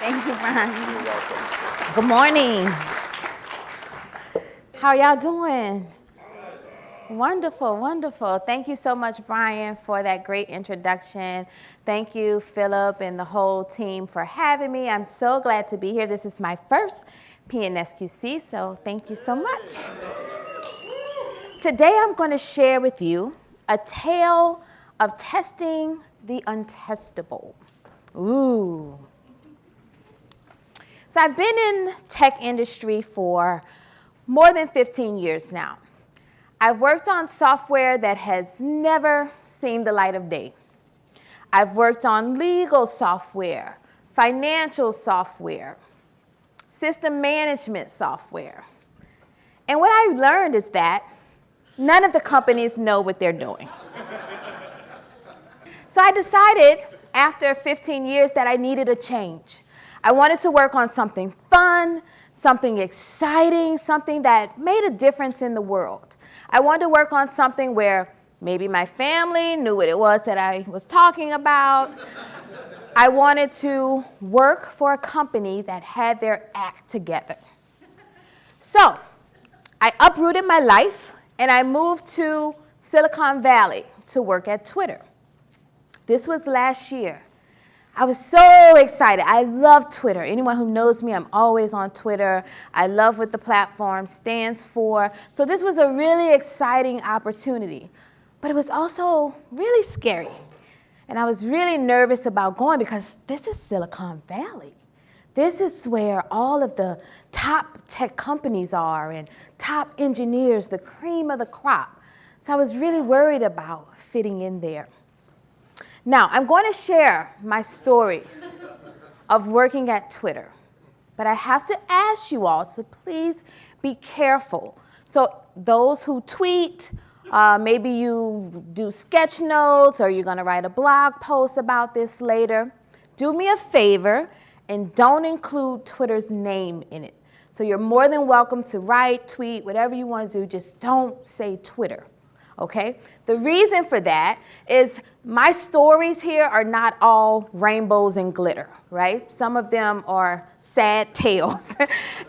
Thank you, Brian. You're welcome. Good morning. How y'all doing? Wonderful, wonderful. Thank you so much, Brian, for that great introduction. Thank you, Philip, and the whole team for having me. I'm so glad to be here. This is my first PNSQC, so thank you so much. Today, I'm going to share with you a tale of testing the untestable. Ooh. So I've been in tech industry for more than 15 years now. I've worked on software that has never seen the light of day. I've worked on legal software, financial software, system management software. And what I learned is that none of the companies know what they're doing. So I decided after 15 years that I needed a change. I wanted to work on something fun, something exciting, something that made a difference in the world. I wanted to work on something where maybe my family knew what it was that I was talking about. I wanted to work for a company that had their act together. So I uprooted my life and I moved to Silicon Valley to work at Twitter. This was last year. I was so excited. I love Twitter. Anyone who knows me, I'm always on Twitter. I love what the platform stands for. So this was a really exciting opportunity. But it was also really scary. And I was really nervous about going because this is Silicon Valley. This is where all of the top tech companies are and top engineers, the cream of the crop. So I was really worried about fitting in there. Now, I'm going to share my stories of working at Twitter, but I have to ask you all to please be careful. So those who tweet, maybe you do sketch notes or you're going to write a blog post about this later, do me a favor and don't include Twitter's name in it. So you're more than welcome to write, tweet, whatever you want to do, just don't say Twitter. Okay? The reason for that is my stories here are not all rainbows and glitter, right? Some of them are sad tales.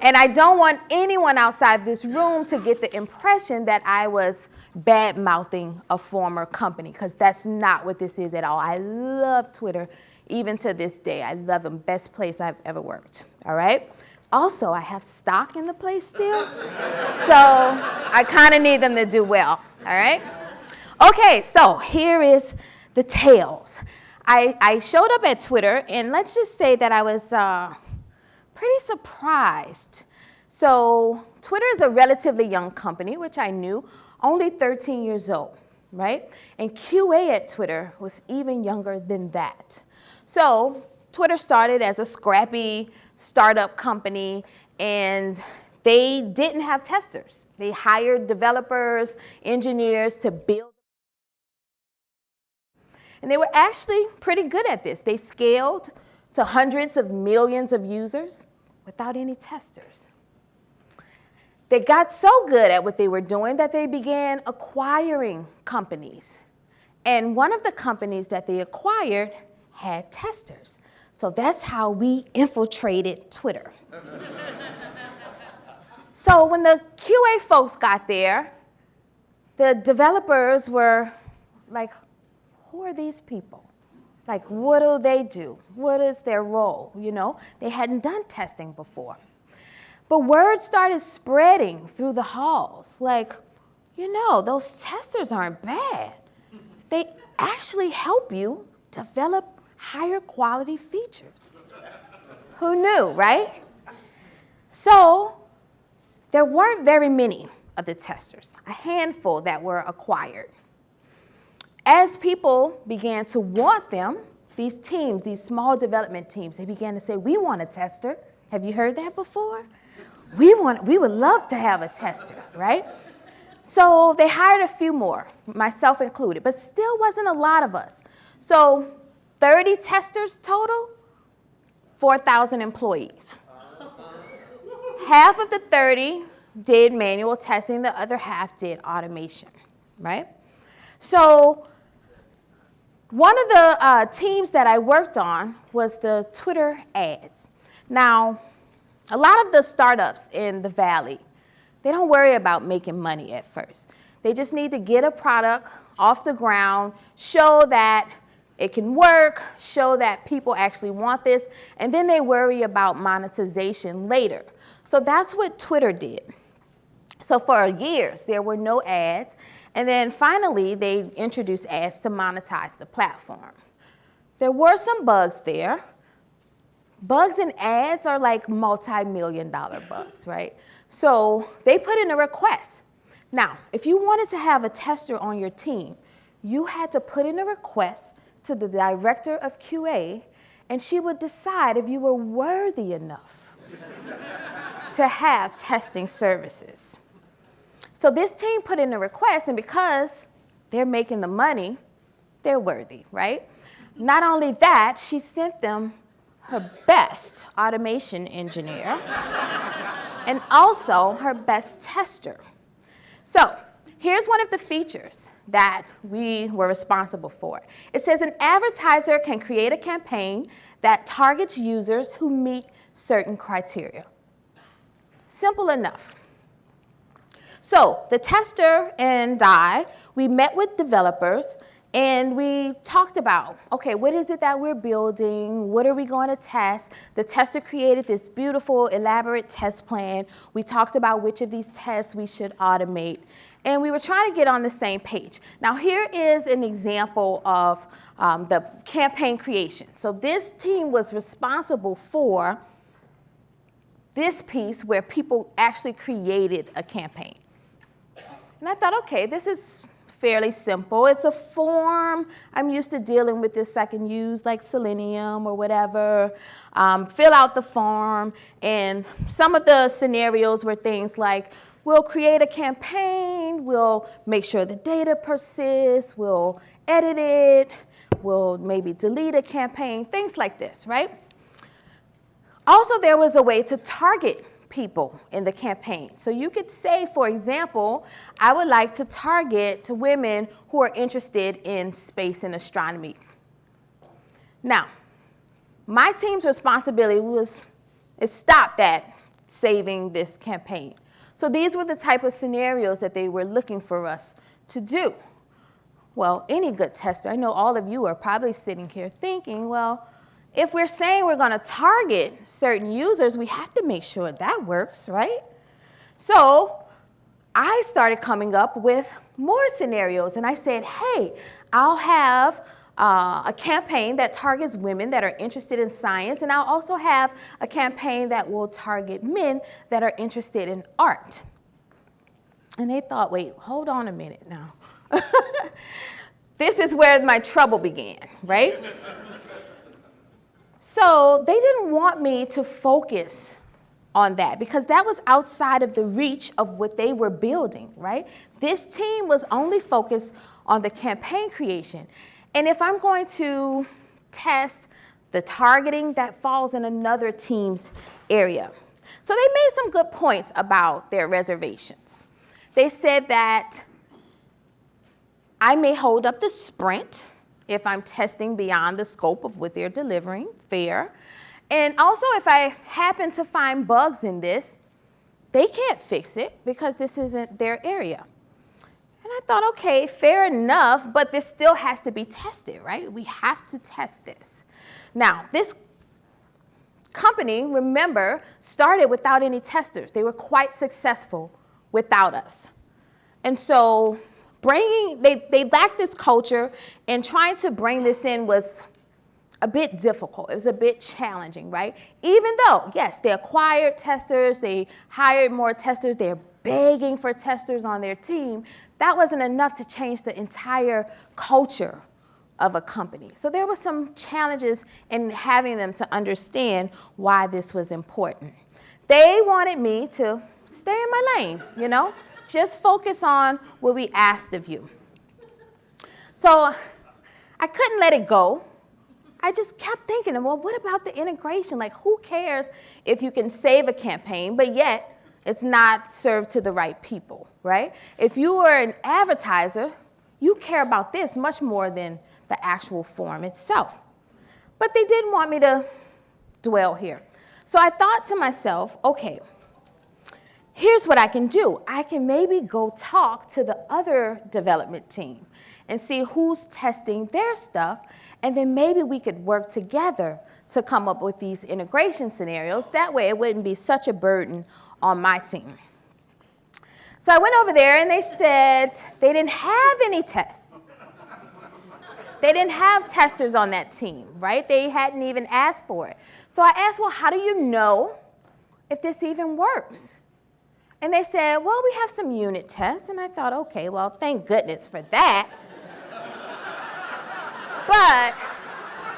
And I don't want anyone outside this room to get the impression that I was bad-mouthing a former company, because that's not what this is at all. I love Twitter, even to this day. I love them. Best place I've ever worked, all right? Also, I have stock in the place still, so I kind of need them to do well, all right? Okay, so here is the tales. I showed up at Twitter, and let's just say that I was pretty surprised. So Twitter is a relatively young company, which I knew, only 13 years old, right? And QA at Twitter was even younger than that. So Twitter started as a scrappy startup company, and they didn't have testers. They hired developers, engineers to build. And they were actually pretty good at this. They scaled to hundreds of millions of users without any testers. They got so good at what they were doing that they began acquiring companies. And one of the companies that they acquired had testers. So that's how we infiltrated Twitter. So when the QA folks got there, the developers were like, who are these people? Like, what do they do? What is their role? You know, they hadn't done testing before. But word started spreading through the halls. Like, you know, those testers aren't bad. They actually help you develop higher quality features. Who knew, right? So there weren't very many of the testers, a handful that were acquired. As people began to want them, these teams, these small development teams, they began to say, we want a tester. Have you heard that before? We would love to have a tester, right? So they hired a few more, myself included, but still wasn't a lot of us. So 30 testers total, 4,000 employees. Half of the 30 did manual testing, the other half did automation, right? So one of the teams that I worked on was the Twitter ads. Now, a lot of the startups in the Valley, they don't worry about making money at first. They just need to get a product off the ground, show that it can work, show that people actually want this, and then they worry about monetization later. So that's what Twitter did. So for years, there were no ads, and then finally, they introduced ads to monetize the platform. There were some bugs there. Bugs in ads are like multi-million-dollar bugs, right? So they put in a request. Now, if you wanted to have a tester on your team, you had to put in a request to the director of QA, and she would decide if you were worthy enough to have testing services. So this team put in a request, and because they're making the money, they're worthy, right? Not only that, she sent them her best automation engineer and also her best tester. So here's one of the features that we were responsible for. It says an advertiser can create a campaign that targets users who meet certain criteria. Simple enough. So the tester and I, we met with developers and we talked about, okay, what is it that we're building? What are we going to test? The tester created this beautiful, elaborate test plan. We talked about which of these tests we should automate. And we were trying to get on the same page. Now, here is an example of the campaign creation. So this team was responsible for this piece where people actually created a campaign. And I thought, okay, this is fairly simple. It's a form. I'm used to dealing with this. I can use like Selenium or whatever. Fill out the form. And some of the scenarios were things like, we'll create a campaign, we'll make sure the data persists, we'll edit it, we'll maybe delete a campaign, things like this, right? Also, there was a way to target people in the campaign. So you could say, for example, I would like to target women who are interested in space and astronomy. Now, my team's responsibility was, it stopped at saving this campaign. So these were the type of scenarios that they were looking for us to do. Well, any good tester, I know all of you are probably sitting here thinking, well, if we're saying we're going to target certain users, we have to make sure that works, right? So I started coming up with more scenarios, and I said, hey, I'll have a campaign that targets women that are interested in science, and I'll also have a campaign that will target men that are interested in art. And they thought, wait, hold on a minute now. This is where my trouble began, right? So they didn't want me to focus on that because that was outside of the reach of what they were building, right? This team was only focused on the campaign creation. And if I'm going to test the targeting, that falls in another team's area. So they made some good points about their reservations. They said that I may hold up the sprint if I'm testing beyond the scope of what they're delivering, fair. And also, if I happen to find bugs in this, they can't fix it because this isn't their area. And I thought, okay, fair enough, but this still has to be tested, right? We have to test this. Now, this company, remember, started without any testers. They were quite successful without us. And so they lacked this culture, and trying to bring this in was a bit difficult. It was a bit challenging, right? Even though, yes, they acquired testers, they hired more testers, they're begging for testers on their team, that wasn't enough to change the entire culture of a company. So there were some challenges in having them to understand why this was important. They wanted me to stay in my lane, you know? Just focus on what we asked of you. So I couldn't let it go. I just kept thinking, well, what about the integration? Like, who cares if you can save a campaign, but yet it's not served to the right people, right? If you are an advertiser, you care about this much more than the actual form itself. But they didn't want me to dwell here. So I thought to myself, okay, here's what I can do. I can maybe go talk to the other development team and see who's testing their stuff, and then maybe we could work together to come up with these integration scenarios. That way it wouldn't be such a burden on my team. So I went over there and they said they didn't have any tests. They didn't have testers on that team, right? They hadn't even asked for it. So I asked, well, how do you know if this even works? And they said, well, we have some unit tests. And I thought, okay, well, thank goodness for that. But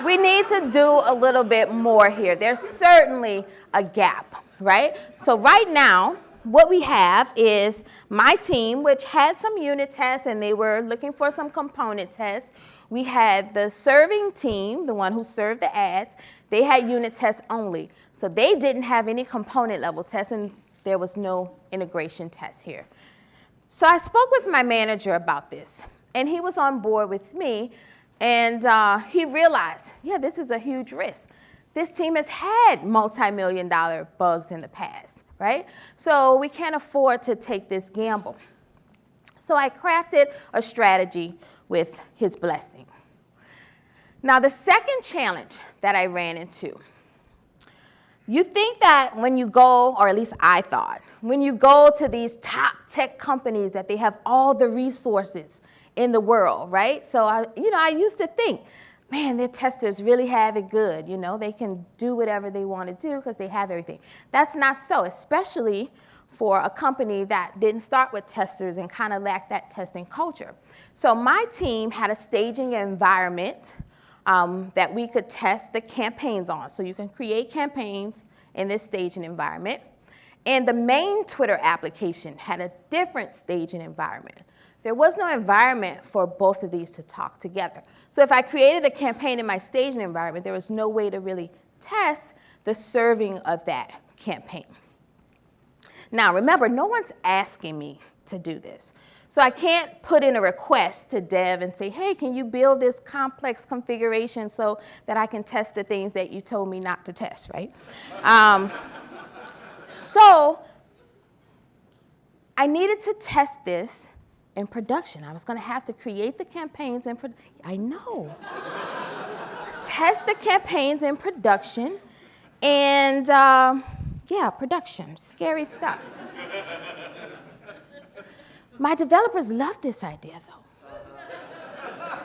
we need to do a little bit more here. There's certainly a gap, right? So right now, what we have is my team, which had some unit tests, and they were looking for some component tests. We had the serving team, the one who served the ads. They had unit tests only. So they didn't have any component level tests, and there was no integration test here. So I spoke with my manager about this, and he was on board with me, and he realized, yeah, this is a huge risk. This team has had multi-million-dollar bugs in the past, right? So we can't afford to take this gamble. So I crafted a strategy with his blessing. Now, the second challenge that I ran into, you think that when you go, or at least I thought, when you go to these top tech companies that they have all the resources in the world, right? So, I used to think, man, their testers really have it good. They can do whatever they want to do because they have everything. That's not so, especially for a company that didn't start with testers and kind of lacked that testing culture. So my team had a staging environment that we could test the campaigns on. So you can create campaigns in this staging environment. And the main Twitter application had a different staging environment. There was no environment for both of these to talk together. So if I created a campaign in my staging environment, there was no way to really test the serving of that campaign. Now, remember, no one's asking me to do this. So I can't put in a request to dev and say, hey, can you build this complex configuration so that I can test the things that you told me not to test, right? So I needed to test this in production. I was going to have to create the campaigns in production. I know. Test the campaigns in production. And production, scary stuff. My developers loved this idea, though.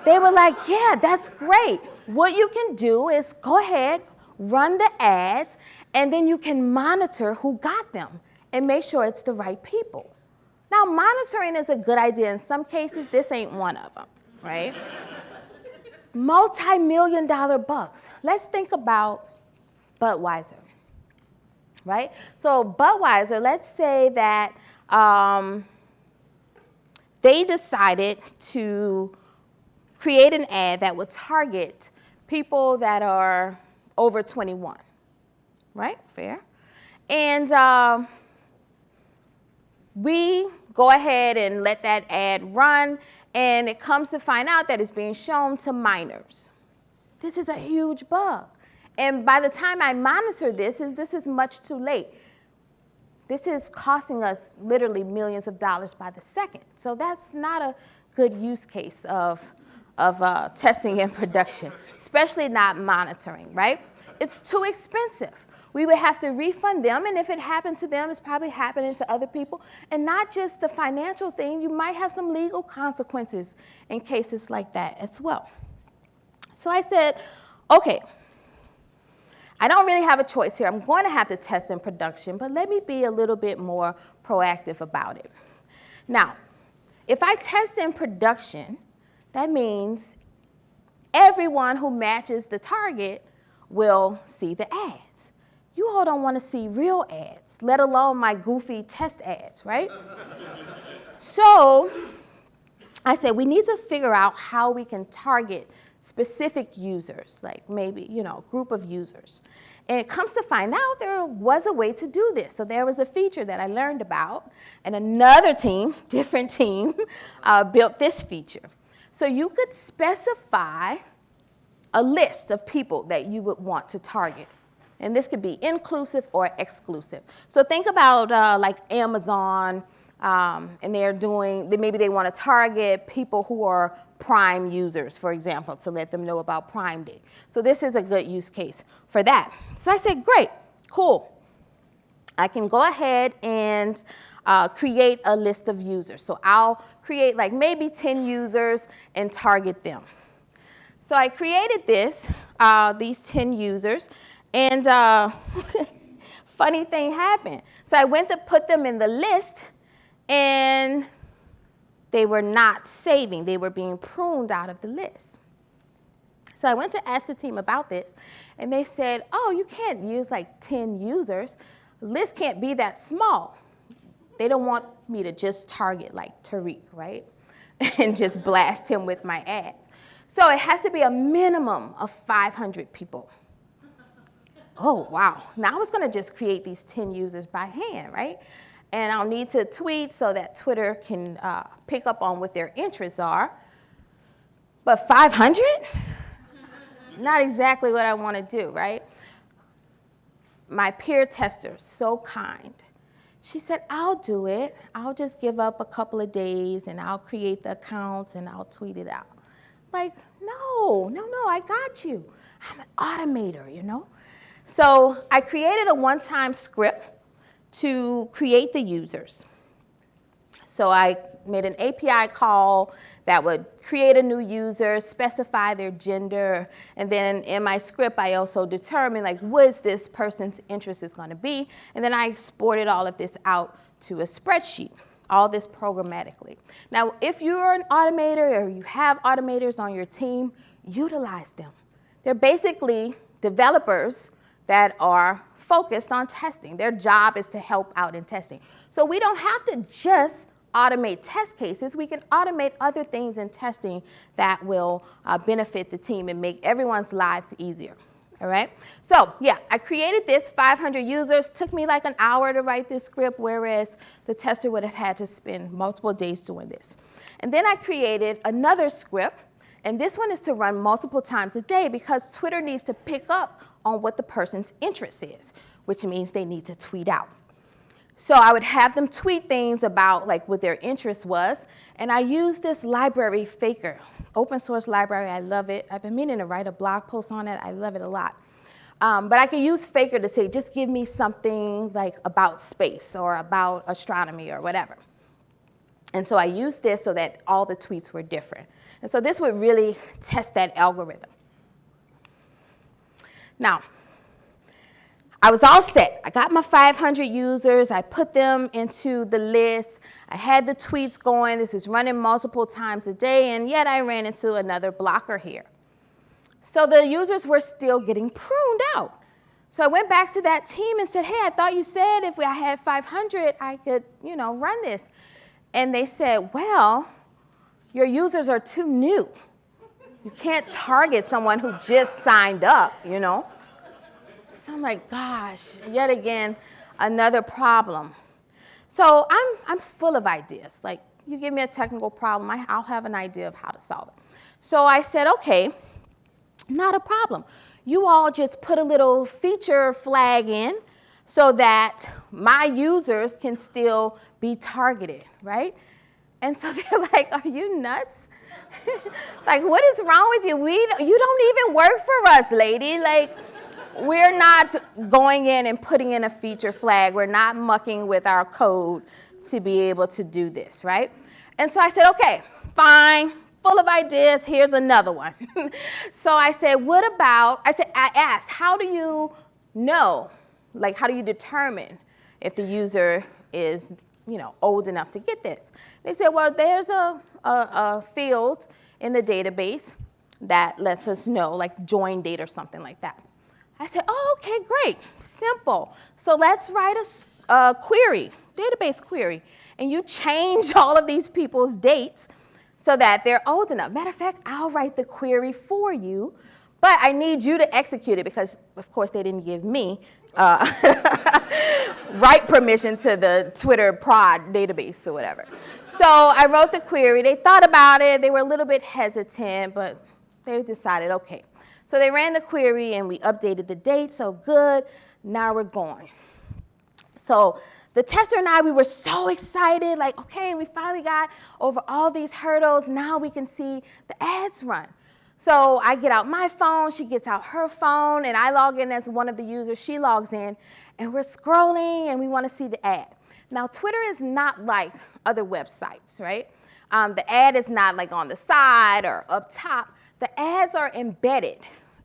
They were like, yeah, that's great. What you can do is go ahead, run the ads, and then you can monitor who got them and make sure it's the right people. Now, monitoring is a good idea in some cases. This ain't one of them, right? Multi-million-dollar bugs. Let's think about Budweiser, right? So Budweiser, let's say that they decided to create an ad that would target people that are over 21, right? Fair. And we go ahead and let that ad run, and it comes to find out that it's being shown to minors. This is a huge bug. And by the time I monitor this is much too late. This is costing us literally millions of dollars by the second. So that's not a good use case of testing in production, especially not monitoring, right? It's too expensive. We would have to refund them, and if it happened to them, it's probably happening to other people. And not just the financial thing, you might have some legal consequences in cases like that as well. So I said, okay, I don't really have a choice here. I'm going to have to test in production, but let me be a little bit more proactive about it. Now, if I test in production, that means everyone who matches the target will see the ads. You all don't want to see real ads, let alone my goofy test ads, right? So I said we need to figure out how we can target specific users, like maybe, a group of users. And it comes to find out there was a way to do this. So there was a feature that I learned about, and another team, different team, built this feature. So you could specify a list of people that you would want to target. And this could be inclusive or exclusive. So think about like Amazon, and maybe they want to target people who are Prime users, for example, to let them know about Prime Day. So this is a good use case for that. So I said, great, cool. I can go ahead and create a list of users. So I'll create like maybe 10 users and target them. So I created these 10 users, and funny thing happened. So I went to put them in the list, and they were not saving. They were being pruned out of the list. So I went to ask the team about this, and they said, oh, you can't use like 10 users. The list can't be that small. They don't want me to just target like Tariq, right? And just blast him with my ads. So it has to be a minimum of 500 people. Oh, wow. Now I was going to just create these 10 users by hand, right? And I'll need to tweet so that Twitter can pick up on what their interests are. But 500? Not exactly what I want to do, right? My peer tester, so kind. She said, I'll do it. I'll just give up a couple of days, and I'll create the accounts, and I'll tweet it out. Like, no, I got you. I'm an automator, you know? So I created a one-time script to create the users. So I made an API call that would create a new user, specify their gender, and then in my script I also determined like what is this person's interest is going to be, and then I exported all of this out to a spreadsheet, all this programmatically. Now if you're an automator or you have automators on your team, utilize them. They're basically developers that are focused on testing. Their job is to help out in testing. So we don't have to just automate test cases. We can automate other things in testing that will benefit the team and make everyone's lives easier. All right? So yeah, I created this 500 users. Took me like an hour to write this script, whereas the tester would have had to spend multiple days doing this. And then I created another script, and this one is to run multiple times a day because Twitter needs to pick up on what the person's interest is, which means they need to tweet out. So I would have them tweet things about like what their interest was, and I use this library, Faker, open source library. I love it. I've been meaning to write a blog post on it. I love it a lot. But I can use Faker to say, just give me something like about space or about astronomy or whatever. And so I used this so that all the tweets were different. And so this would really test that algorithm. Now, I was all set. I got my 500 users. I put them into the list. I had the tweets going. This is running multiple times a day, and yet I ran into another blocker here. So the users were still getting pruned out. So I went back to that team and said, hey, I thought you said if I had 500, I could, run this. And they said, well, your users are too new. You can't target someone who just signed up, So I'm like, gosh, yet again, another problem. So I'm full of ideas. Like, you give me a technical problem, I'll have an idea of how to solve it. So I said, okay, not a problem. You all just put a little feature flag in so that my users can still be targeted, right? And so they're like, are you nuts? Like, what is wrong with you? You don't even work for us, lady. Like, we're not going in and putting in a feature flag. We're not mucking with our code to be able to do this, right? And so I said, okay, fine, full of ideas. Here's another one. So I said, I asked, how do you know, like, how do you determine if the user is, old enough to get this? They said, well, there's a field in the database that lets us know, like join date or something like that. I said, oh, okay, great, simple. So let's write a query, database query, and you change all of these people's dates so that they're old enough. Matter of fact, I'll write the query for you, but I need you to execute it because, of course, they didn't give me write permission to the Twitter prod database or whatever. So I wrote the query. They thought about it. They were a little bit hesitant, but they decided, okay. So they ran the query, and we updated the date, so good. Now we're going. So the tester and I, we were so excited, like, okay, we finally got over all these hurdles. Now we can see the ads run. So I get out my phone, she gets out her phone, and I log in as one of the users. She logs in, and we're scrolling, and we want to see the ad. Now, Twitter is not like other websites, right? The ad is not like on the side or up top. The ads are embedded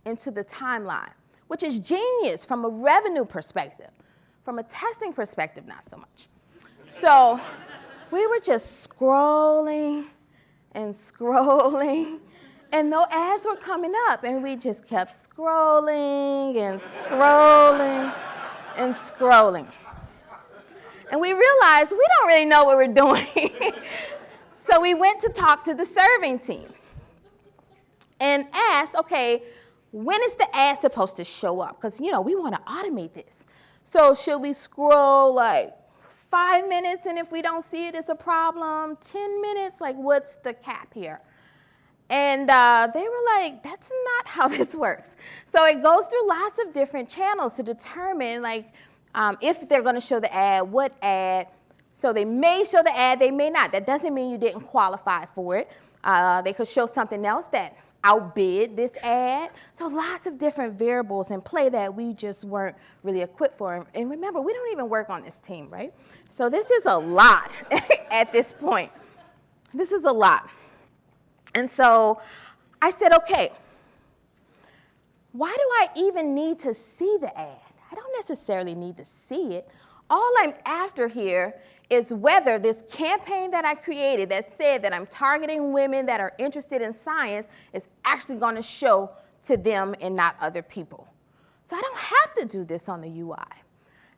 into the timeline, which is genius from a revenue perspective. From a testing perspective, not so much. So we were just scrolling and scrolling, and no ads were coming up, and we just kept scrolling and scrolling and scrolling. And we realized we don't really know what we're doing. So we went to talk to the serving team and asked, okay, when is the ad supposed to show up? Because, we want to automate this. So should we scroll like 5 minutes, and if we don't see it, it's a problem? 10 minutes? Like, what's the cap here? And they were like, that's not how this works. So it goes through lots of different channels to determine, like, if they're going to show the ad, what ad. So they may show the ad, they may not. That doesn't mean you didn't qualify for it. They could show something else that outbid this ad. So lots of different variables in play that we just weren't really equipped for. And remember, we don't even work on this team, right? So this is a lot at this point. This is a lot. And so I said, okay, why do I even need to see the ad? I don't necessarily need to see it. All I'm after here is whether this campaign that I created that said that I'm targeting women that are interested in science is actually going to show to them and not other people. So I don't have to do this on the UI. I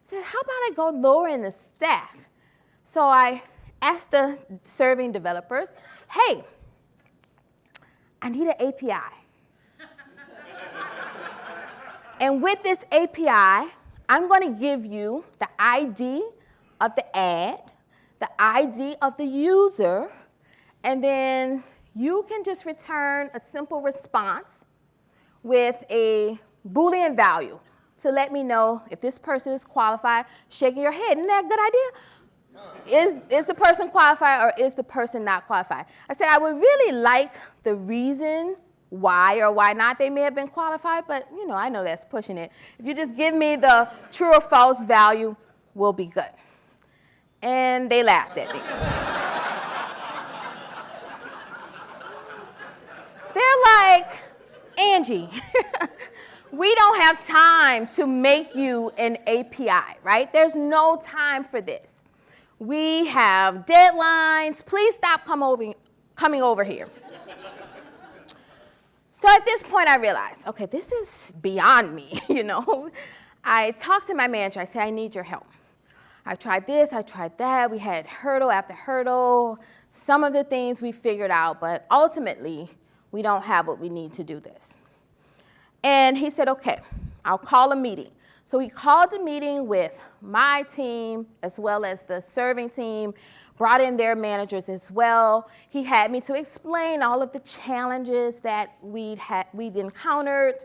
said, how about I go lower in the stack? So I asked the serving developers, hey, I need an API. And with this API, I'm going to give you the ID of the ad, the ID of the user, and then you can just return a simple response with a Boolean value to let me know if this person is qualified. Shaking your head, isn't that a good idea? Is the person qualified or is the person not qualified? I said I would really like the reason why or why not they may have been qualified, but I know that's pushing it. If you just give me the true or false value, we'll be good. And they laughed at me. They're like, Angie, we don't have time to make you an API, right? There's no time for this. We have deadlines. Please stop coming over here. So at this point, I realized, okay, this is beyond me, I talked to my manager. I said, I need your help. I tried this, I tried that. We had hurdle after hurdle. Some of the things we figured out, but ultimately, we don't have what we need to do this. And he said, okay, I'll call a meeting. So he called a meeting with my team as well as the serving team, brought in their managers as well. He had me to explain all of the challenges that we'd encountered,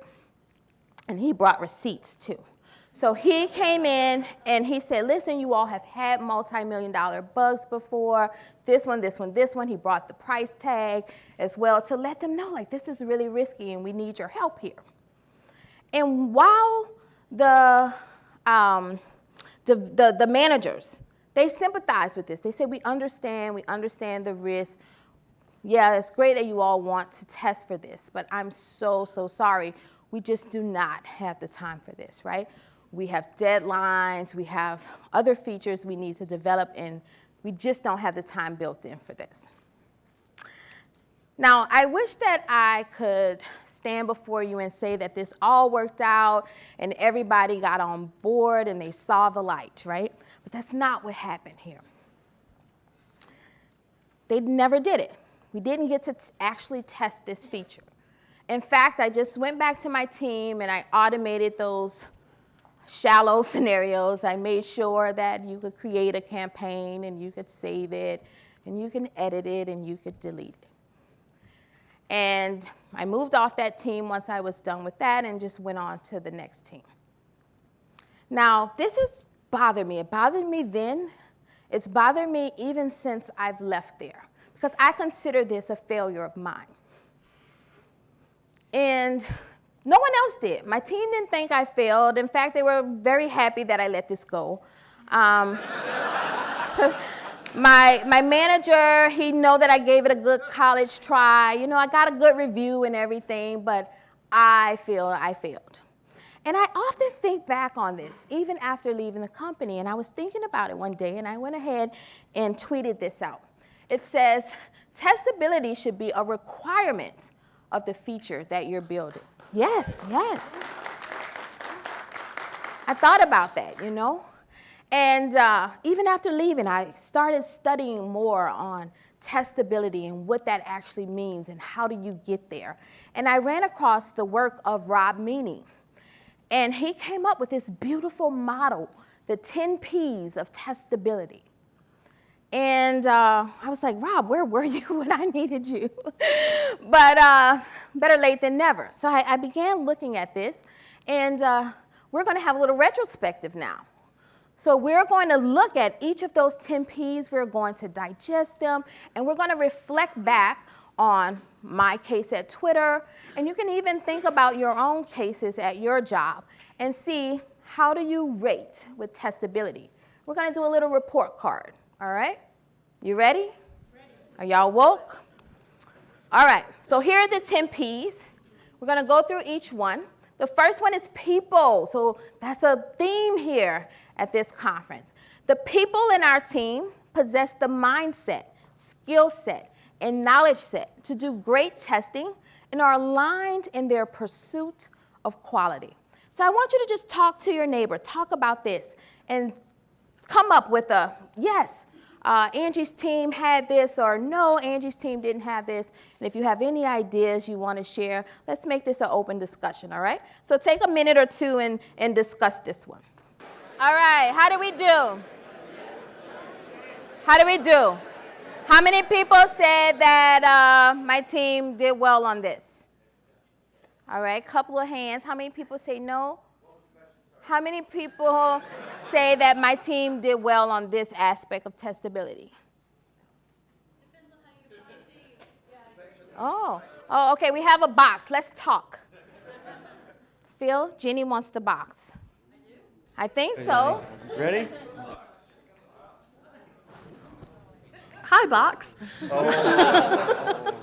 and he brought receipts too. So he came in and he said, listen, you all have had multi-million-dollar bugs before. This one, this one, this one. He brought the price tag as well to let them know, like, this is really risky and we need your help here. And while the managers, they sympathize with this. They say, we understand the risk. Yeah, it's great that you all want to test for this, but I'm so sorry. We just do not have the time for this, right? We have deadlines, we have other features we need to develop, and we just don't have the time built in for this. Now, I wish that I could stand before you and say that this all worked out and everybody got on board and they saw the light, right? But that's not what happened here. They never did it. We didn't get to actually test this feature. In fact, I just went back to my team and I automated those shallow scenarios. I made sure that you could create a campaign and you could save it and you can edit it and you could delete it. And I moved off that team once I was done with that and just went on to the next team. Now, this has bothered me. It bothered me then. It's bothered me even since I've left there, because I consider this a failure of mine. And no one else did. My team didn't think I failed. In fact, they were very happy that I let this go. My manager, he know that I gave it a good college try. You know, I got a good review and everything, but I feel I failed. And I often think back on this, even after leaving the company. And I was thinking about it one day, and I went ahead and tweeted this out. It says, testability should be a requirement of the feature that you're building. Yes, yes. I thought about that, you know. And even after leaving, I started studying more on testability and what that actually means and how do you get there. And I ran across the work of Rob Meany. And he came up with this beautiful model, the 10 P's of testability. And I was like, Rob, where were you when I needed you? But better late than never. So I began looking at this, and we're going to have a little retrospective now. So we're going to look at each of those 10 P's. We're going to digest them, and we're going to reflect back on my case at Twitter, and you can even think about your own cases at your job and see how do you rate with testability. We're going to do a little report card, all right? You ready? Ready. Are y'all woke? All right, so here are the 10 P's. We're going to go through each one. The first one is people, so that's a theme here at this conference. The people in our team possess the mindset, skill set, and knowledge set to do great testing and are aligned in their pursuit of quality. So I want you to just talk to your neighbor, talk about this, and come up with a, yes, Angie's team had this, or no, Angie's team didn't have this. And if you have any ideas you want to share, let's make this an open discussion, all right? So take a minute or two and discuss this one. All right, how do we do? How do we do? How many people said that my team did well on this? All right, couple of hands. How many people say no? How many people say that my team did well on this aspect of testability? Depends on how you find team. Oh, okay, we have a box. Let's talk. Phil, Jenny wants the box. I think so. Ready? Hi, box. Oh.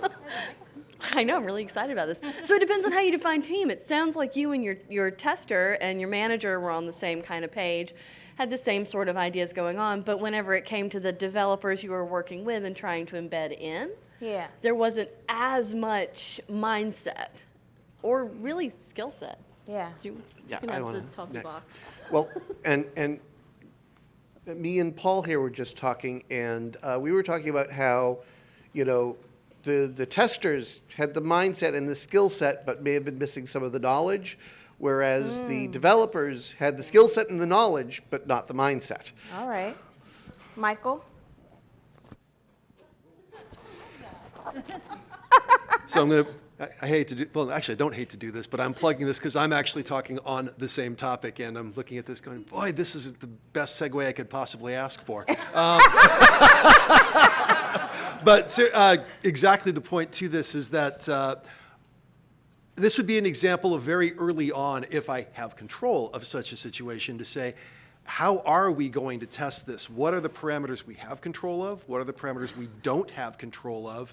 I know, I'm really excited about this. So it depends on how you define team. It sounds like you and your tester and your manager were on the same kind of page, had the same sort of ideas going on, but whenever it came to the developers you were working with and trying to embed in, there wasn't as much mindset or really skill set. Yeah. You can have the talkie box. Well, and me and Paul here were just talking, and we were talking about how, you know, the testers had the mindset and the skill set, but may have been missing some of the knowledge, whereas the developers had the skill set and the knowledge, but not the mindset. All right. Michael? So I'm going to, I hate to do, well, actually I don't hate to do this, but I'm plugging this because I'm actually talking on the same topic, and I'm looking at this going, boy, this is the best segue I could possibly ask for. But exactly the point to this is that this would be an example of very early on, if I have control of such a situation, to say, how are we going to test this? What are the parameters we have control of? What are the parameters we don't have control of?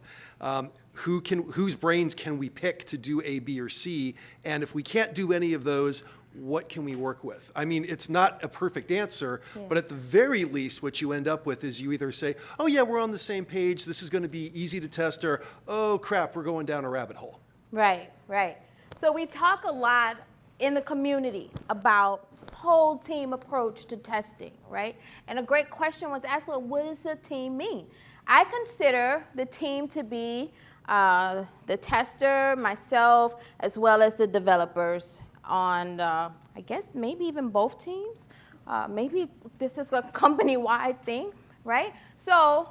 Whose brains can we pick to do A, B, or C? And if we can't do any of those, what can we work with? I mean, it's not a perfect answer, but at the very least, what you end up with is you either say, oh yeah, we're on the same page, this is going to be easy to test, or oh crap, we're going down a rabbit hole. Right, right. So we talk a lot in the community about whole team approach to testing, right? And a great question was asked, well, what does the team mean? I consider the team to be the tester, myself, as well as the developers on, I guess, maybe even both teams. Maybe this is a company-wide thing, right? So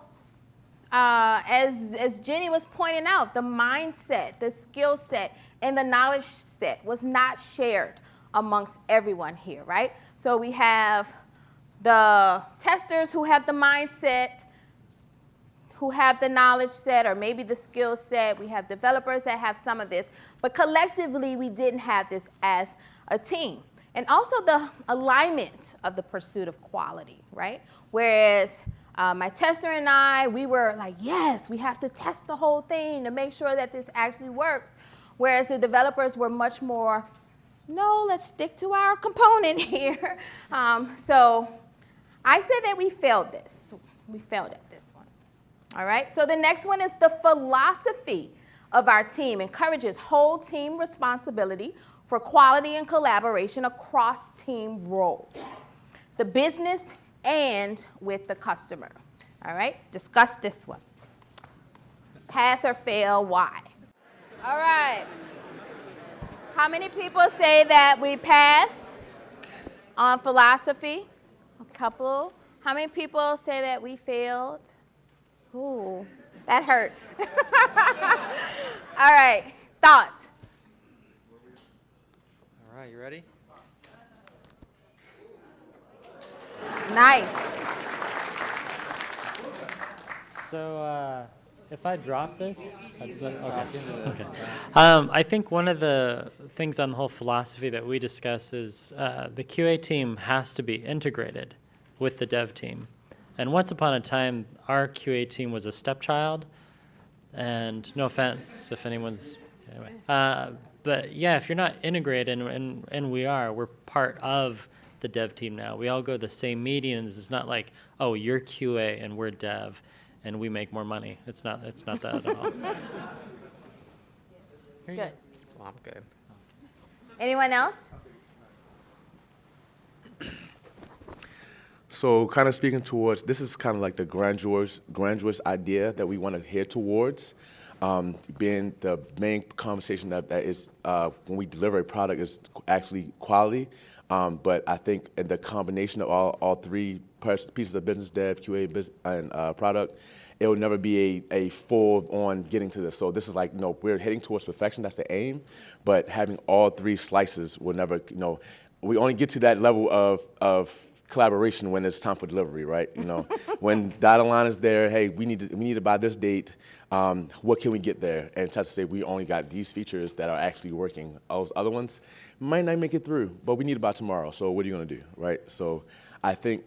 as Jenny was pointing out, the mindset, the skill set, and the knowledge set was not shared amongst everyone here, right? So we have the testers who have the mindset, who have the knowledge set, or maybe the skill set. We have developers that have some of this, but collectively we didn't have this as a team. And also the alignment of the pursuit of quality, right? Whereas my tester and I, we were like, yes, we have to test the whole thing to make sure that this actually works. Whereas the developers were much more, no, let's stick to our component here. So I say that we failed this. We failed at this one. All right, so the next one is the philosophy of our team encourages whole team responsibility for quality and collaboration across team roles, the business and with the customer. All right, discuss this one. Pass or fail, why? All right. How many people say that we passed on philosophy? A couple. How many people say that we failed? Ooh, that hurt. All right, thoughts? All right, you ready? Nice. So if I drop this, okay. I think one of the things on the whole philosophy that we discuss is the QA team has to be integrated with the dev team. And once upon a time, our QA team was a stepchild. And no offense if anyone's, anyway. But yeah, if you're not integrated, and we're part of the dev team now. We all go to the same meetings. It's not like, oh, you're QA and we're dev, and we make more money. It's not that at all. Good. Well, I'm good. Anyone else? So kind of speaking towards, this is kind of like the grandiose idea that we want to head towards, being the main conversation that is when we deliver a product is actually quality. But I think in the combination of all three pieces of business, dev, QA, and product, it will never be a full on getting to this. So this is like, we're heading towards perfection, that's the aim, but having all three slices will never, we only get to that level of collaboration when it's time for delivery, right? When dotted line is there, hey, we need to by this date, what can we get there? And try to say we only got these features that are actually working. All those other ones might not make it through, but we need it by tomorrow. So what are you gonna do, right? So I think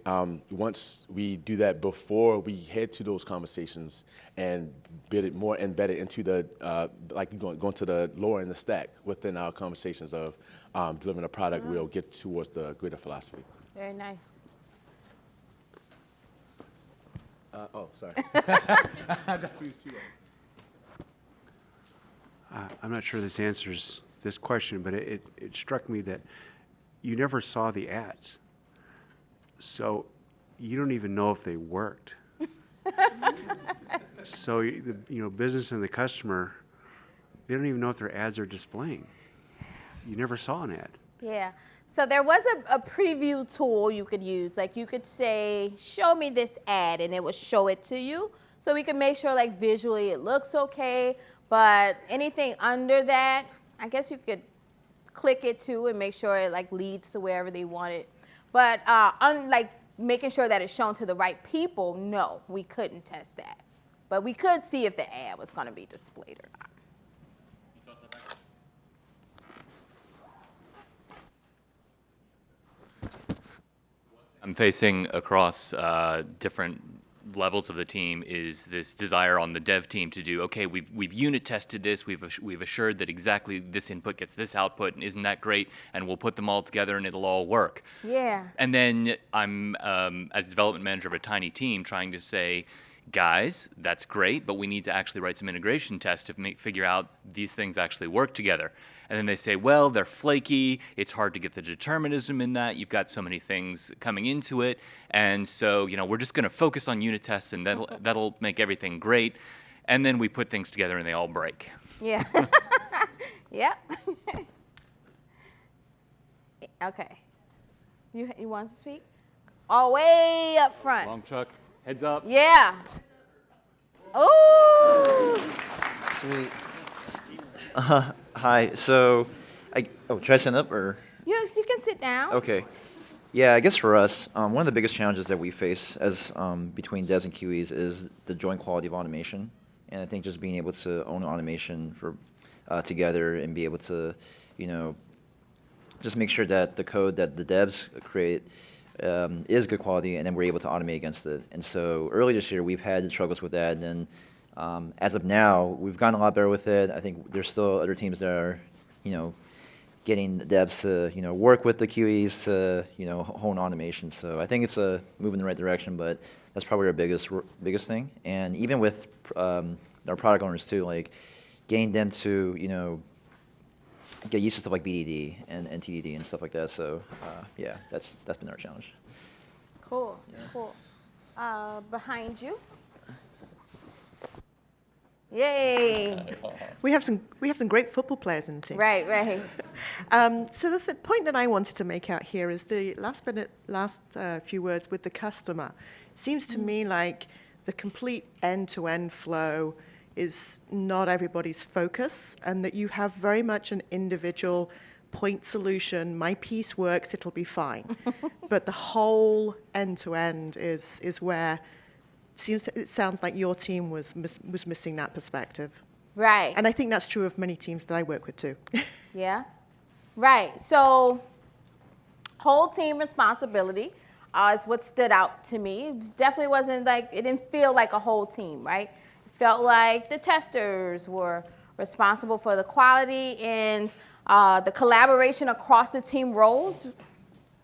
once we do that before we head to those conversations and get it more embedded into the, like going to the lower in the stack within our conversations of delivering a product, we'll get towards the greater philosophy. Very nice. Sorry. I'm not sure this answers this question, but it struck me that you never saw the ads. So you don't even know if they worked. So the business and the customer, they don't even know if their ads are displaying. You never saw an ad. Yeah. So there was a preview tool you could use. Like you could say, show me this ad, and it would show it to you. So we could make sure like visually it looks okay, but anything under that, I guess you could click it too and make sure it like leads to wherever they want it. But like making sure that it's shown to the right people, no, we couldn't test that. But we could see if the ad was gonna be displayed or not. I'm facing across different levels of the team is this desire on the dev team to do, okay, we've unit tested this, we've assured that exactly this input gets this output, and isn't that great? And we'll put them all together and it'll all work. Yeah. And then I'm, as development manager of a tiny team, trying to say, guys, that's great, but we need to actually write some integration tests to figure out these things actually work together. And then they say, well, they're flaky, it's hard to get the determinism in that, you've got so many things coming into it, and so, we're just gonna focus on unit tests and that'll make everything great. And then we put things together and they all break. Yeah. Yep. Okay. You want to speak? All way up front. Long Chuck, heads up. Yeah. Oh, Sweet. Hi. So, should I stand up or? yes, you can sit down. Okay. Yeah, I guess for us, one of the biggest challenges that we face as between devs and QEs is the joint quality of automation, and I think just being able to own automation for together and be able to, just make sure that the code that the devs create is good quality, and then we're able to automate against it. And so early this year, we've had struggles with that, and then as of now, we've gotten a lot better with it. I think there's still other teams that are, getting the devs to, work with the QEs to, hone automation. So I think it's a move in the right direction, but that's probably our biggest thing. And even with our product owners too, like getting them to, get used to stuff like BDD and TDD and stuff like that. So yeah, that's been our challenge. Cool, cool. Behind you. Yay! We have some great football players in the team. Right, right. So the point that I wanted to make out here is the last few words with the customer. It seems to me like the complete end-to-end flow is not everybody's focus, and that you have very much an individual point solution. My piece works, it'll be fine. But the whole end-to-end is where it sounds like your team was missing that perspective. Right. And I think that's true of many teams that I work with too. Yeah. Right. So whole team responsibility is what stood out to me. It definitely wasn't like, it didn't feel like a whole team, right? It felt like the testers were responsible for the quality, and the collaboration across the team roles,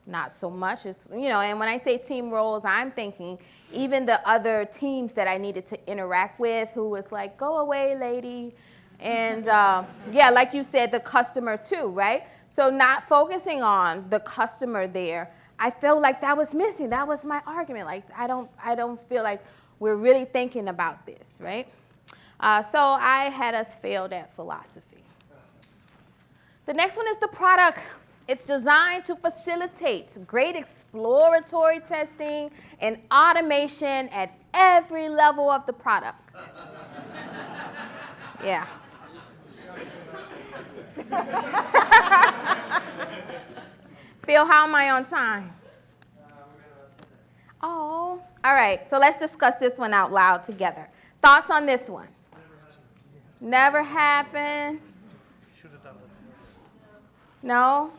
not so much. It's, and when I say team roles, I'm thinking even the other teams that I needed to interact with, who was like, go away, lady. And yeah, like you said, the customer too, right? So not focusing on the customer there, I felt like that was missing. That was my argument. Like, I don't feel like we're really thinking about this, right? So I had us failed at philosophy. The next one is the product. It's designed to facilitate great exploratory testing and automation at every level of the product. Yeah. Phil, how am I on time? Oh, all right. So let's discuss this one out loud together. Thoughts on this one? Never happened. No?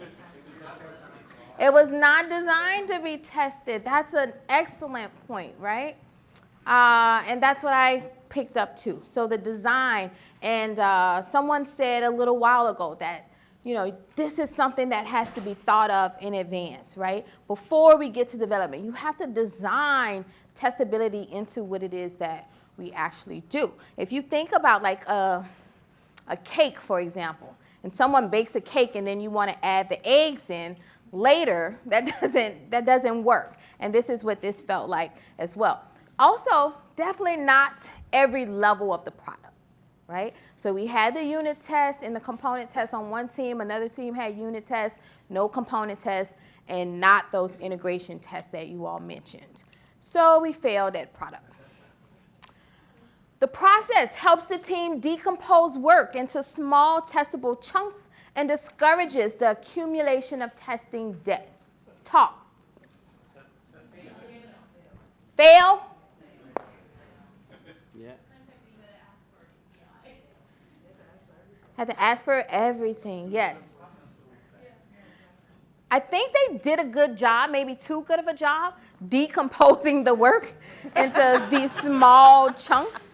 It was not designed to be tested. That's an excellent point, right? And that's what I picked up too. So the design, and someone said a little while ago that, this is something that has to be thought of in advance, right? Before we get to development, you have to design testability into what it is that we actually do. If you think about like a cake, for example, and someone bakes a cake and then you want to add the eggs in later, that doesn't work. And this is what this felt like as well. Also, definitely not every level of the product, right? So we had the unit test and the component test on one team. Another team had unit tests, no component tests, and not those integration tests that you all mentioned. So we failed at product. The process helps the team decompose work into small testable chunks and discourages the accumulation of testing debt. Talk. Fail? Yeah. Had to ask for everything, yes. I think they did a good job, maybe too good of a job, decomposing the work into these small chunks.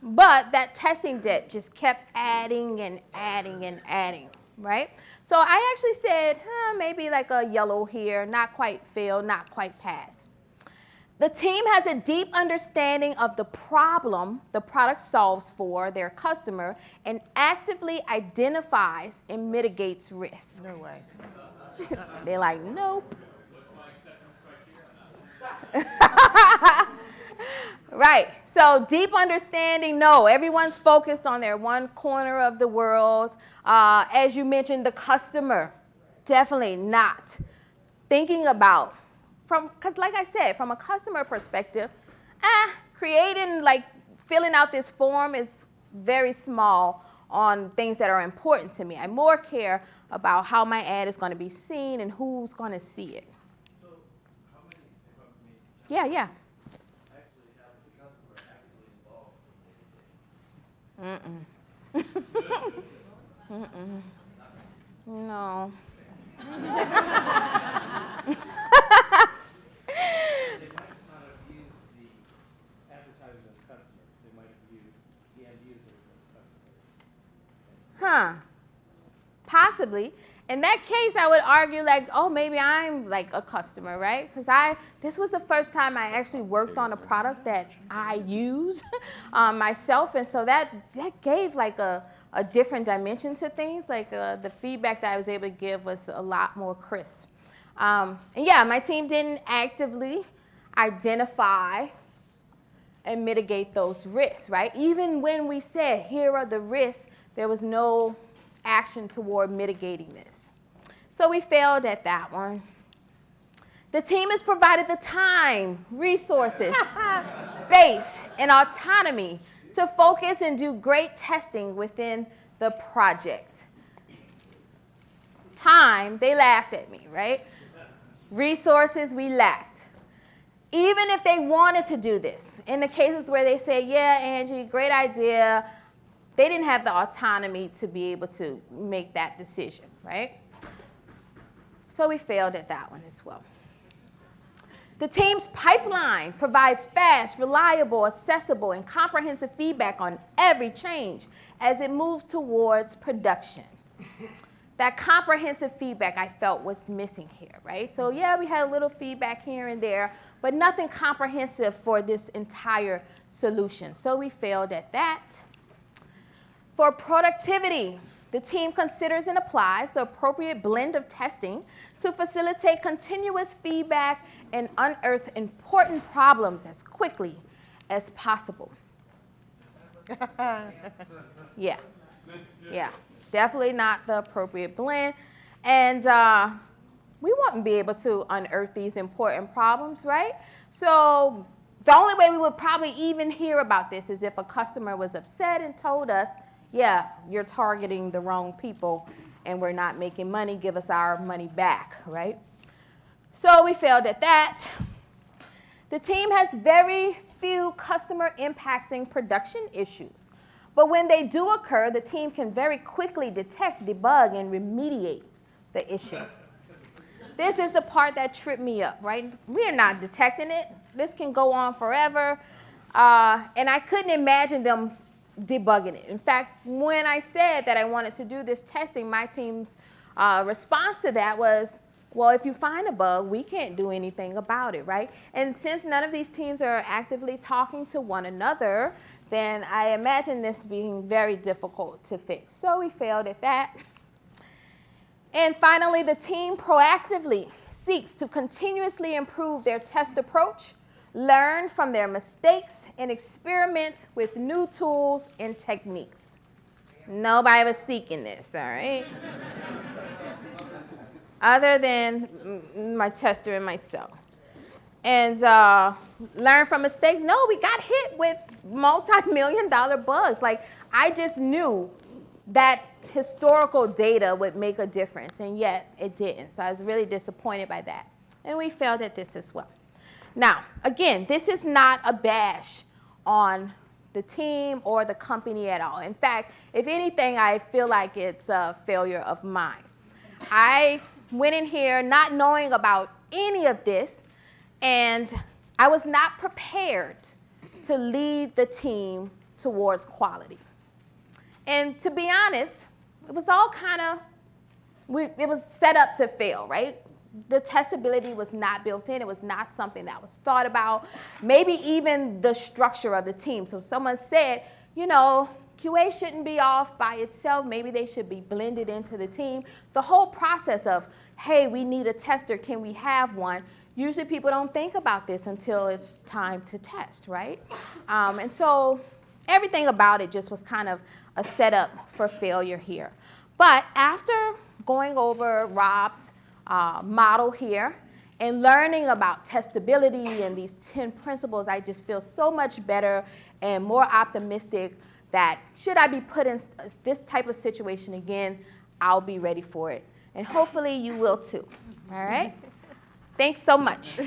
But that testing debt just kept adding and adding and adding, right? So I actually said, maybe like a yellow here, not quite fail, not quite pass. The team has a deep understanding of the problem the product solves for their customer and actively identifies and mitigates risk. No way. They're like, nope. Right. So deep understanding, no. Everyone's focused on their one corner of the world. As you mentioned, the customer, definitely not. Thinking about, because like I said, from a customer perspective, creating, like, filling out this form is very small on things that are important to me. I more care about how my ad is going to be seen and who's going to see it. So how many, if I may, Yeah, yeah. actually have the customer actively involved? No. They might not have used the advertising as customers. They might have used the end users as customers. Huh. Possibly. In that case, I would argue like, oh, maybe I'm like a customer, right? Because this was the first time I actually worked on a product that I use myself, and so that gave like a different dimension to things. Like the feedback that I was able to give was a lot more crisp. And yeah, my team didn't actively identify and mitigate those risks, right? Even when we said, here are the risks, there was no action toward mitigating this. So we failed at that one. The team has provided the time, resources, space, and autonomy to focus and do great testing within the project. Time, they laughed at me, right? Resources, we lacked. Even if they wanted to do this, in the cases where they say, yeah, Angie, great idea, they didn't have the autonomy to be able to make that decision, right? So we failed at that one as well. The team's pipeline provides fast, reliable, accessible, and comprehensive feedback on every change as it moves towards production. That comprehensive feedback I felt was missing here, right? So yeah, we had a little feedback here and there, but nothing comprehensive for this entire solution. So we failed at that. For productivity, the team considers and applies the appropriate blend of testing to facilitate continuous feedback and unearth important problems as quickly as possible. Yeah, definitely not the appropriate blend. And we wouldn't be able to unearth these important problems, right? So the only way we would probably even hear about this is if a customer was upset and told us, yeah, you're targeting the wrong people and we're not making money, give us our money back, right? So we failed at that. The team has very few customer impacting production issues, but when they do occur, the team can very quickly detect, debug, and remediate the issue. This is the part that tripped me up, right? We're not detecting it. This can go on forever, and I couldn't imagine them debugging it. In fact, when I said that I wanted to do this testing, my team's response to that was, well, if you find a bug, we can't do anything about it, right? And since none of these teams are actively talking to one another, then I imagine this being very difficult to fix. So we failed at that. And finally, the team proactively seeks to continuously improve their test approach, learn from their mistakes, and experiment with new tools and techniques. Nobody was seeking this, all right? Other than my tester and myself. And learn from mistakes. No, we got hit with multi-million-dollar bugs. Like, I just knew that historical data would make a difference, and yet it didn't. So I was really disappointed by that. And we failed at this as well. Now, again, this is not a bash on the team or the company at all. In fact, if anything, I feel like it's a failure of mine. I went in here not knowing about any of this, and I was not prepared to lead the team towards quality. And to be honest, it was all kind of, it was set up to fail, right? The testability was not built in. It was not something that was thought about. Maybe even the structure of the team. So someone said, you know, QA shouldn't be off by itself. Maybe they should be blended into the team. The whole process of, hey, we need a tester. Can we have one? Usually people don't think about this until it's time to test, right? And so everything about it just was kind of a setup for failure here. But after going over Rob's model here And learning about testability and these 10 principles, I just feel so much better and more optimistic that should I be put in this type of situation again, I'll be ready for it. And hopefully you will too. All right? Thanks so much.